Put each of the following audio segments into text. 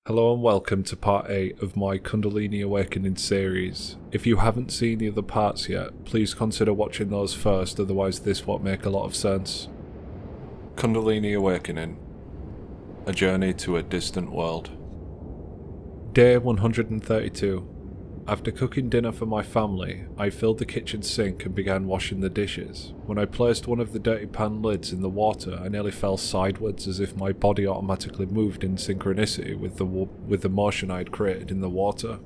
Hello and welcome to part 8 of my Kundalini Awakening series. If you haven't seen the other parts yet, please consider watching those first, otherwise this won't make a lot of sense. Kundalini Awakening. A journey to a distant world. Day 132. After cooking dinner for my family, I filled the kitchen sink and began washing the dishes. When I placed one of the dirty pan lids in the water, I nearly fell sidewards as if my body automatically moved in synchronicity with the motion I had created in the water.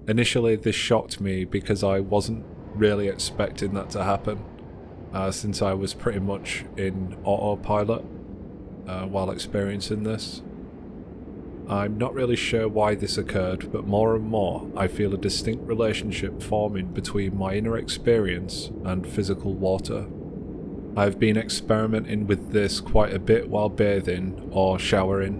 Initially, this shocked me because I wasn't really expecting that to happen, since I was pretty much in autopilot while experiencing this. I'm not really sure why this occurred, but more and more I feel a distinct relationship forming between my inner experience and physical water. I've been experimenting with this quite a bit while bathing or showering.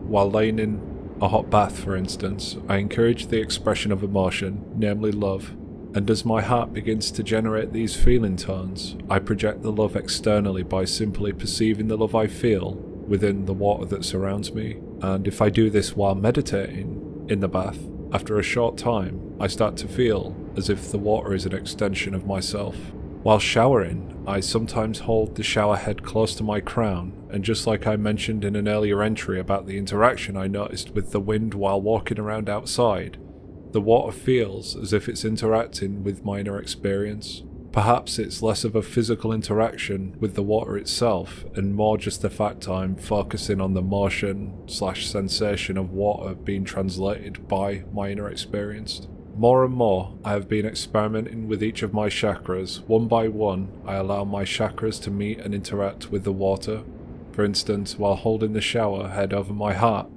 While laying in a hot bath, for instance, I encourage the expression of emotion, namely love, and as my heart begins to generate these feeling tones, I project the love externally by simply perceiving the love I feel within the water that surrounds me. And if I do this while meditating in the bath, after a short time I start to feel as if the water is an extension of myself. While showering, I sometimes hold the shower head close to my crown, and just like I mentioned in an earlier entry about the interaction I noticed with the wind while walking around outside, the water feels as if it's interacting with my inner experience. Perhaps it's less of a physical interaction with the water itself and more just the fact I'm focusing on the motion/sensation of water being translated by my inner experience. More and more, I have been experimenting with each of my chakras. One by one, I allow my chakras to meet and interact with the water. For instance, while holding the shower head over my heart,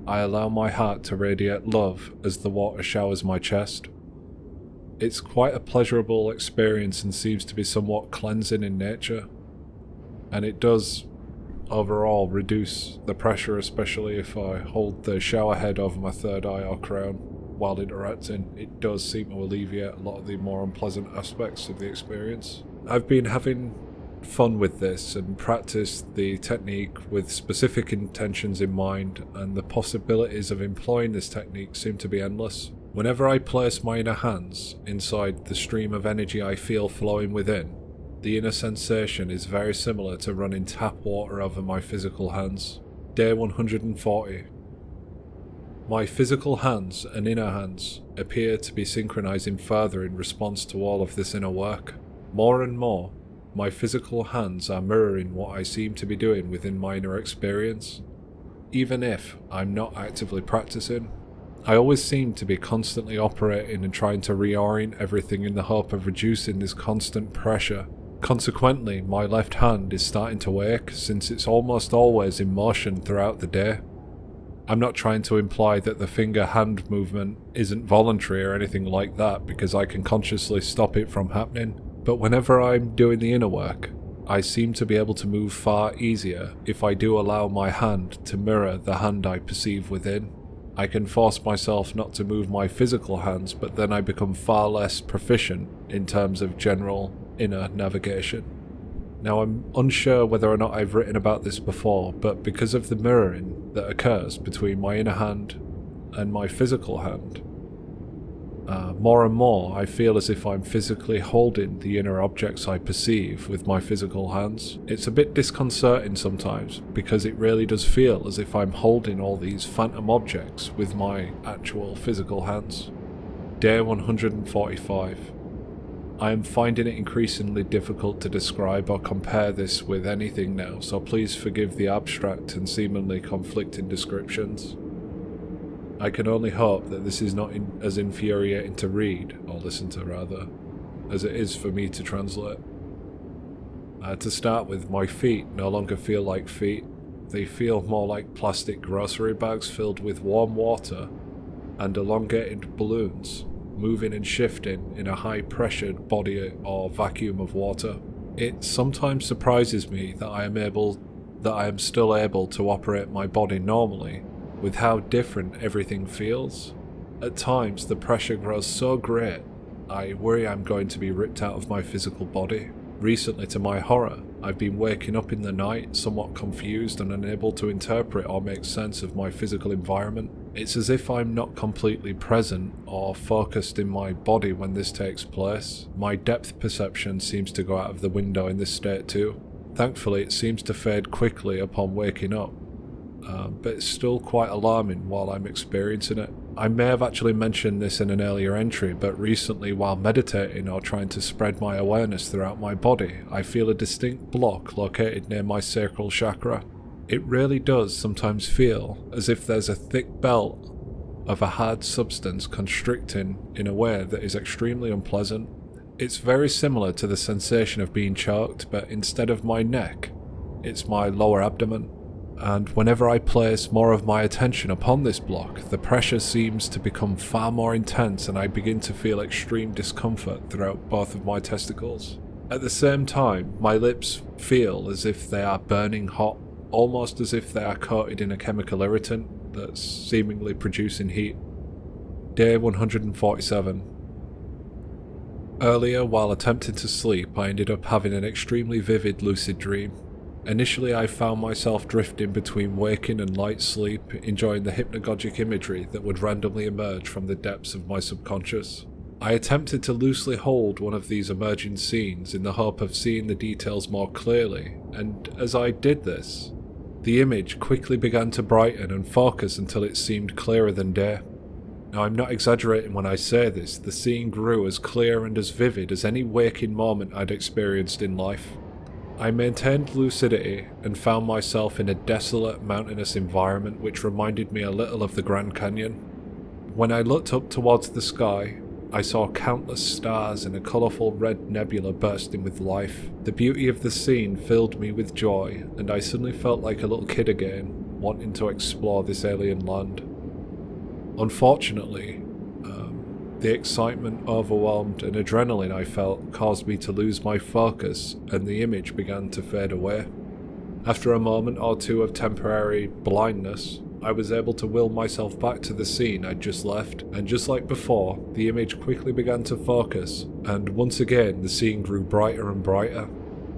I allow my heart to radiate love as the water showers my chest. It's quite a pleasurable experience and seems to be somewhat cleansing in nature. And it does overall reduce the pressure, especially if I hold the shower head over my third eye or crown while interacting. It does seem to alleviate a lot of the more unpleasant aspects of the experience. I've been having fun with this and practiced the technique with specific intentions in mind, and the possibilities of employing this technique seem to be endless. Whenever I place my inner hands inside the stream of energy I feel flowing within, the inner sensation is very similar to running tap water over my physical hands. Day 140. My physical hands and inner hands appear to be synchronizing further in response to all of this inner work. More and more, my physical hands are mirroring what I seem to be doing within my inner experience, even if I'm not actively practicing. I always seem to be constantly operating and trying to reorient everything in the hope of reducing this constant pressure. Consequently, my left hand is starting to ache since it's almost always in motion throughout the day. I'm not trying to imply that the finger-hand movement isn't voluntary or anything like that, because I can consciously stop it from happening, but whenever I'm doing the inner work, I seem to be able to move far easier if I do allow my hand to mirror the hand I perceive within. I can force myself not to move my physical hands, but then I become far less proficient in terms of general inner navigation. Now, I'm unsure whether or not I've written about this before, but because of the mirroring that occurs between my inner hand and my physical hand, more and more I feel as if I'm physically holding the inner objects I perceive with my physical hands. It's a bit disconcerting sometimes, because it really does feel as if I'm holding all these phantom objects with my actual physical hands. Day 145. I am finding it increasingly difficult to describe or compare this with anything now, so please forgive the abstract and seemingly conflicting descriptions. I can only hope that this is not as infuriating to read, or listen to rather, as it is for me to translate. To start with, my feet no longer feel like feet. They feel more like plastic grocery bags filled with warm water and elongated balloons, moving and shifting in a high-pressured body or vacuum of water. It sometimes surprises me that I am still able to operate my body normally, with how different everything feels. At times, the pressure grows so great, I worry I'm going to be ripped out of my physical body. Recently, to my horror, I've been waking up in the night, somewhat confused and unable to interpret or make sense of my physical environment. It's as if I'm not completely present or focused in my body when this takes place. My depth perception seems to go out of the window in this state too. Thankfully, it seems to fade quickly upon waking up, but it's still quite alarming while I'm experiencing it. I may have actually mentioned this in an earlier entry, but recently while meditating or trying to spread my awareness throughout my body, I feel a distinct block located near my sacral chakra. It really does sometimes feel as if there's a thick belt of a hard substance constricting in a way that is extremely unpleasant. It's very similar to the sensation of being choked, but instead of my neck, it's my lower abdomen. And whenever I place more of my attention upon this block, the pressure seems to become far more intense and I begin to feel extreme discomfort throughout both of my testicles. At the same time, my lips feel as if they are burning hot, almost as if they are coated in a chemical irritant that's seemingly producing heat. Day 147. Earlier, while attempting to sleep, I ended up having an extremely vivid lucid dream. Initially, I found myself drifting between waking and light sleep, enjoying the hypnagogic imagery that would randomly emerge from the depths of my subconscious. I attempted to loosely hold one of these emerging scenes in the hope of seeing the details more clearly, and as I did this, the image quickly began to brighten and focus until it seemed clearer than day. Now, I'm not exaggerating when I say this, the scene grew as clear and as vivid as any waking moment I'd experienced in life. I maintained lucidity and found myself in a desolate, mountainous environment which reminded me a little of the Grand Canyon. When I looked up towards the sky, I saw countless stars and a colourful red nebula bursting with life. The beauty of the scene filled me with joy, and I suddenly felt like a little kid again, wanting to explore this alien land. Unfortunately, the excitement, overwhelmed, and adrenaline I felt caused me to lose my focus, and the image began to fade away. After a moment or two of temporary blindness, I was able to will myself back to the scene I'd just left, and just like before, the image quickly began to focus, and once again the scene grew brighter and brighter.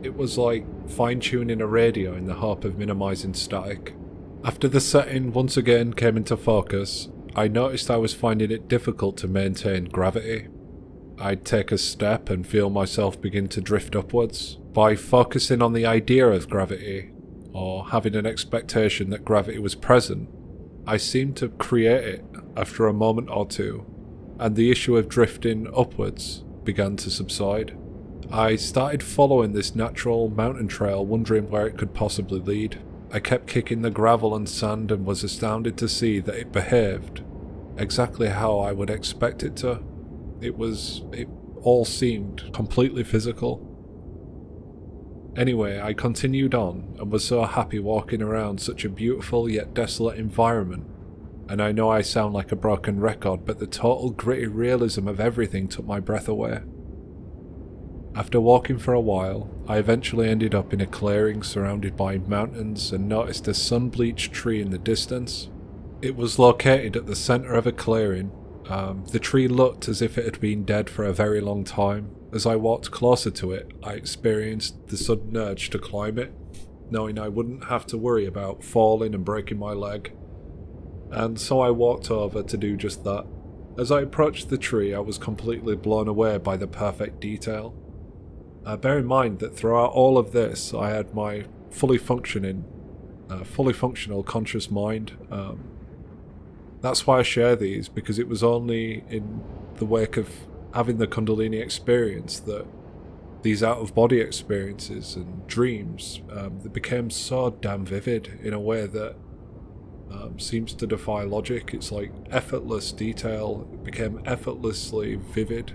It was like fine-tuning a radio in the hope of minimizing static. After the setting once again came into focus, I noticed I was finding it difficult to maintain gravity. I'd take a step and feel myself begin to drift upwards. By focusing on the idea of gravity, or having an expectation that gravity was present, I seemed to create it after a moment or two, and the issue of drifting upwards began to subside. I started following this natural mountain trail, wondering where it could possibly lead. I kept kicking the gravel and sand and was astounded to see that it behaved exactly how I would expect it to. It all seemed completely physical. Anyway, I continued on and was so happy walking around such a beautiful yet desolate environment. And I know I sound like a broken record, but the total gritty realism of everything took my breath away. After walking for a while, I eventually ended up in a clearing surrounded by mountains and noticed a sun-bleached tree in the distance. It was located at the centre of a clearing. The tree looked as if it had been dead for a very long time. As I walked closer to it, I experienced the sudden urge to climb it, knowing I wouldn't have to worry about falling and breaking my leg. And so I walked over to do just that. As I approached the tree, I was completely blown away by the perfect detail. Bear in mind that throughout all of this, I had my fully functional conscious mind. That's why I share these, because it was only in the wake of having the Kundalini experience that these out-of-body experiences and dreams that became so damn vivid in a way that seems to defy logic. It's like effortless detail. It became effortlessly vivid.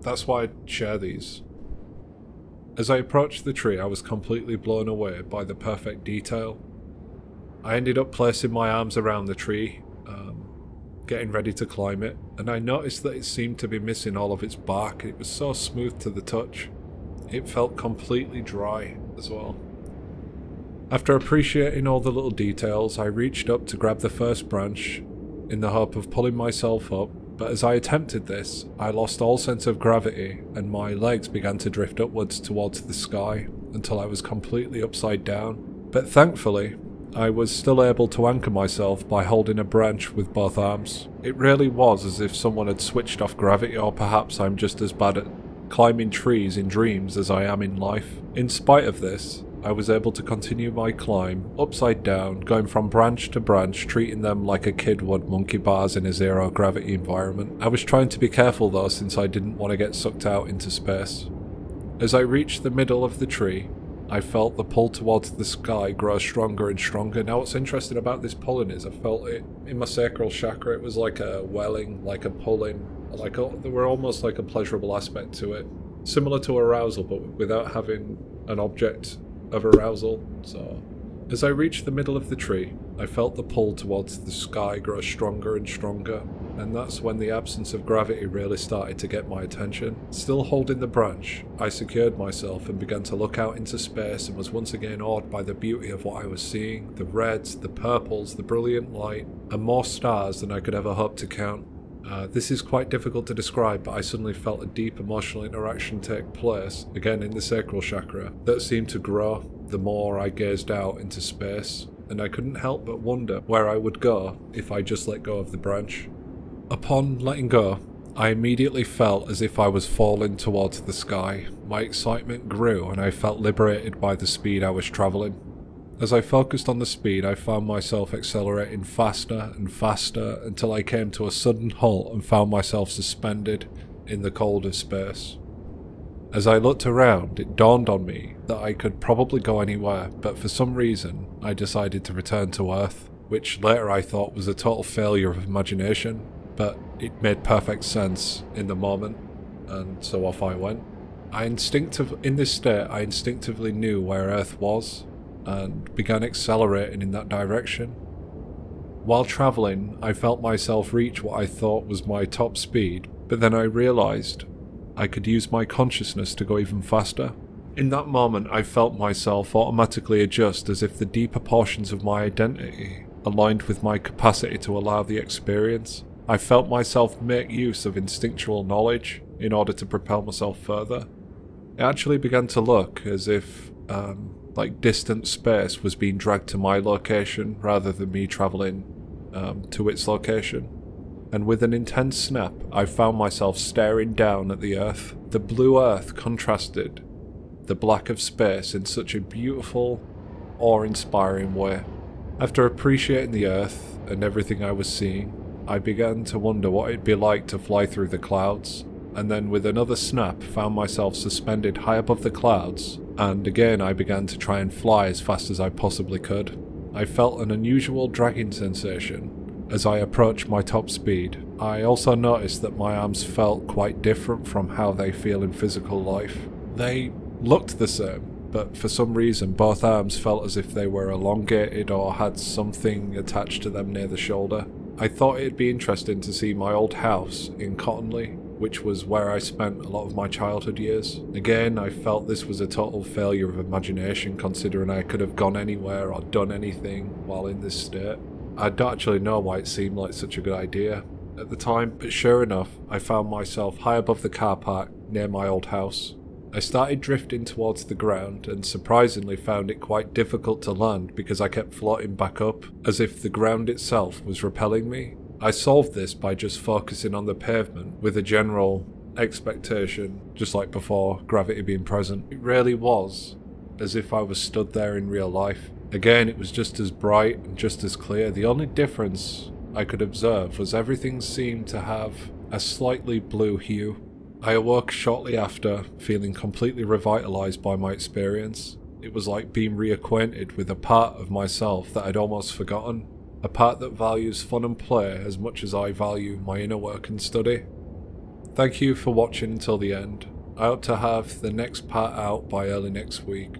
That's why I share these. As I approached the tree, I was completely blown away by the perfect detail. I ended up placing my arms around the tree, getting ready to climb it, and I noticed that it seemed to be missing all of its bark. It was so smooth to the touch. It felt completely dry as well. After appreciating all the little details, I reached up to grab the first branch in the hope of pulling myself up, but as I attempted this, I lost all sense of gravity and my legs began to drift upwards towards the sky until I was completely upside down. But thankfully, I was still able to anchor myself by holding a branch with both arms. It really was as if someone had switched off gravity, or perhaps I'm just as bad at climbing trees in dreams as I am in life. In spite of this, I was able to continue my climb, upside down, going from branch to branch, treating them like a kid would monkey bars in a zero-gravity environment. I was trying to be careful though, since I didn't want to get sucked out into space. As I reached the middle of the tree, I felt the pull towards the sky grow stronger and stronger. Now what's interesting about this pulling is I felt it in my sacral chakra. It was like a welling, like a pulling, there were almost like a pleasurable aspect to it. Similar to arousal, but without having an object of arousal. So, as I reached the middle of the tree, I felt the pull towards the sky grow stronger and stronger, and that's when the absence of gravity really started to get my attention. Still holding the branch, I secured myself and began to look out into space and was once again awed by the beauty of what I was seeing, the reds, the purples, the brilliant light, and more stars than I could ever hope to count. This is quite difficult to describe, but I suddenly felt a deep emotional interaction take place, again in the sacral chakra, that seemed to grow the more I gazed out into space, and I couldn't help but wonder where I would go if I just let go of the branch. Upon letting go, I immediately felt as if I was falling towards the sky. My excitement grew and I felt liberated by the speed I was travelling. As I focused on the speed, I found myself accelerating faster and faster until I came to a sudden halt and found myself suspended in the cold of space. As I looked around, it dawned on me that I could probably go anywhere, but for some reason, I decided to return to Earth, which later I thought was a total failure of imagination, but it made perfect sense in the moment, and so off I went. In this state, I instinctively knew where Earth was, and began accelerating in that direction. While travelling, I felt myself reach what I thought was my top speed, but then I realised I could use my consciousness to go even faster. In that moment, I felt myself automatically adjust as if the deeper portions of my identity aligned with my capacity to allow the experience. I felt myself make use of instinctual knowledge in order to propel myself further. It actually began to look as if like distant space was being dragged to my location rather than me travelling to its location. And with an intense snap, I found myself staring down at the Earth. The blue Earth contrasted the black of space in such a beautiful, awe-inspiring way. After appreciating the Earth and everything I was seeing, I began to wonder what it'd be like to fly through the clouds, and then with another snap found myself suspended high above the clouds, and again I began to try and fly as fast as I possibly could. I felt an unusual dragging sensation as I approached my top speed. I also noticed that my arms felt quite different from how they feel in physical life. They looked the same, but for some reason both arms felt as if they were elongated or had something attached to them near the shoulder. I thought it'd be interesting to see my old house in Kundalini, which was where I spent a lot of my childhood years. Again, I felt this was a total failure of imagination, considering I could have gone anywhere or done anything while in this state. I don't actually know why it seemed like such a good idea at the time, but sure enough, I found myself high above the car park near my old house. I started drifting towards the ground and surprisingly found it quite difficult to land because I kept floating back up, as if the ground itself was repelling me. I solved this by just focusing on the pavement with a general expectation, just like before, gravity being present. It really was as if I was stood there in real life. Again, it was just as bright and just as clear. The only difference I could observe was everything seemed to have a slightly blue hue. I awoke shortly after, feeling completely revitalized by my experience. It was like being reacquainted with a part of myself that I'd almost forgotten. A part that values fun and play as much as I value my inner work and study. Thank you for watching until the end. I hope to have the next part out by early next week.